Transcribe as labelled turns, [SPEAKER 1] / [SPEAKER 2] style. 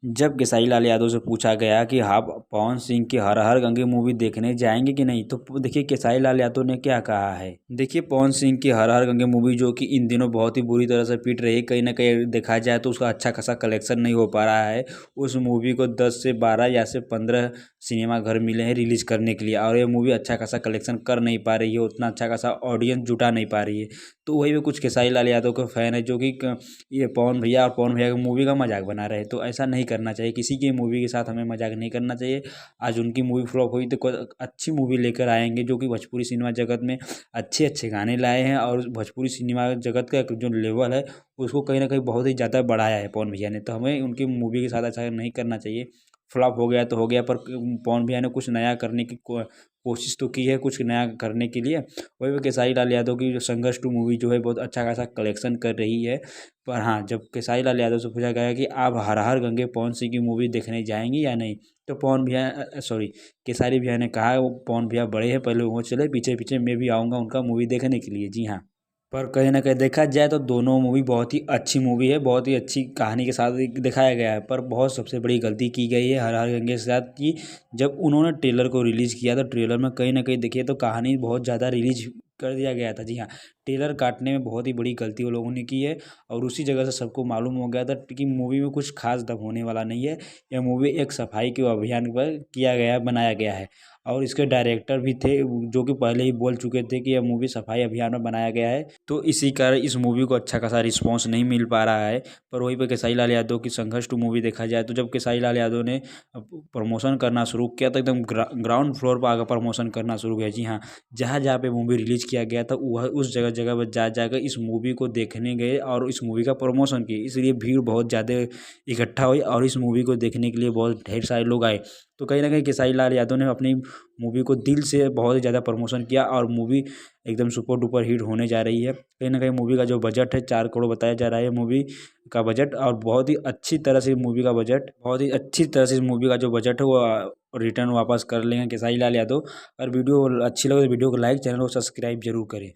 [SPEAKER 1] जब खेसारी लाल यादव से पूछा गया कि आप पवन सिंह की हर हर गंगे मूवी देखने जाएंगे कि नहीं, तो देखिए खेसारी लाल यादव ने क्या कहा है। देखिए पवन सिंह की हर हर गंगे मूवी जो कि इन दिनों बहुत ही बुरी तरह से पिट रही है, कहीं ना कहीं देखा जाए तो उसका अच्छा खासा कलेक्शन नहीं हो पा रहा है। उस मूवी को 10 से 12 या से 15 सिनेमा घर मिले हैं रिलीज करने के लिए, और ये मूवी अच्छा खासा कलेक्शन कर नहीं पा रही है, उतना अच्छा खासा ऑडियंस जुटा नहीं पा रही है। तो वही भी कुछ खेसारी लाल यादव के फैन है जो कि ये पवन भैया और पवन भैया की मूवी का मजाक बना रहे हैं। तो ऐसा नहीं करना चाहिए, किसी की मूवी के साथ हमें मजाक नहीं करना चाहिए। आज उनकी मूवी फ्लॉप हुई तो कोई अच्छी मूवी लेकर आएंगे जो कि भोजपुरी सिनेमा जगत में अच्छे अच्छे गाने लाए हैं, और भोजपुरी सिनेमा जगत का जो लेवल है उसको कहीं ना कहीं बहुत ही ज़्यादा बढ़ाया है पवन भैया ने। तो हमें उनकी मूवी के साथ ऐसा नहीं करना चाहिए। फ्लॉप हो गया तो हो गया, पर पवन भैया ने कुछ नया करने की कोशिश तो की है, कुछ नया करने के लिए। वही खेसारी लाल यादव की जो संघर्ष टू मूवी जो है बहुत अच्छा खासा कलेक्शन कर रही है। पर हाँ, जब खेसारी लाल यादव से पूछा गया कि आप हर हर गंगे पवन सिंह की मूवी देखने जाएंगे या नहीं, तो पवन भैया सॉरी खेसारी भैया ने कहा वो पवन भैया बड़े हैं, पहले वो चले, पीछे पीछे मैं भी आऊँगा उनका मूवी देखने के लिए। जी हाँ, पर कहीं ना कहीं देखा जाए तो दोनों मूवी बहुत ही अच्छी मूवी है, बहुत ही अच्छी कहानी के साथ दिखाया गया है। पर बहुत सबसे बड़ी गलती की गई है हर हर गंगे के साथ कि जब उन्होंने ट्रेलर को रिलीज़ किया तो ट्रेलर में कहीं ना कहीं देखिए तो कहानी बहुत ज़्यादा रिलीज कर दिया गया था। जी हाँ, ट्रेलर काटने में बहुत ही बड़ी गलती वो लोगों ने की है, और उसी जगह से सबको मालूम हो गया था कि मूवी में कुछ खास दम होने वाला नहीं है। यह मूवी एक सफाई के अभियान पर किया गया बनाया गया है, और इसके डायरेक्टर भी थे जो कि पहले ही बोल चुके थे कि यह मूवी सफाई अभियान में बनाया गया है। तो इसी कारण इस मूवी को अच्छा खासा रिस्पांस नहीं मिल पा रहा है। पर वहीं पे खेसारी लाल यादव की संघर्ष टू मूवी देखा जाए तो जब खेसारी लाल यादव ने प्रमोशन करना शुरू किया तो एकदम ग्राउंड फ्लोर पर आकर प्रमोशन करना शुरू किया। जी हाँ, जहाँ जहाँ पे मूवी रिलीज किया गया था वह उस जगह जगह पर जा जाकर इस मूवी को देखने गए और इस मूवी का प्रमोशन किए, इसलिए भीड़ बहुत ज़्यादा इकट्ठा हुई और इस मूवी को देखने के लिए बहुत ढेर सारे लोग आए। तो कहीं ना कहीं खेसारी लाल यादव ने अपनी मूवी को दिल से बहुत ही ज़्यादा प्रमोशन किया, और मूवी एकदम सुपर डुपर हिट होने जा रही है। कहीं ना कहीं मूवी का जो बजट है 4 करोड़ बताया जा रहा है मूवी का बजट, और बहुत ही अच्छी तरह से मूवी का बजट, बहुत ही अच्छी तरह से इस मूवी का जो बजट है वो रिटर्न वापस कर लेंगे खेसारी लाल यादव। अगर वीडियो अच्छी लगे तो वीडियो को लाइक, चैनल को सब्सक्राइब जरूर करें।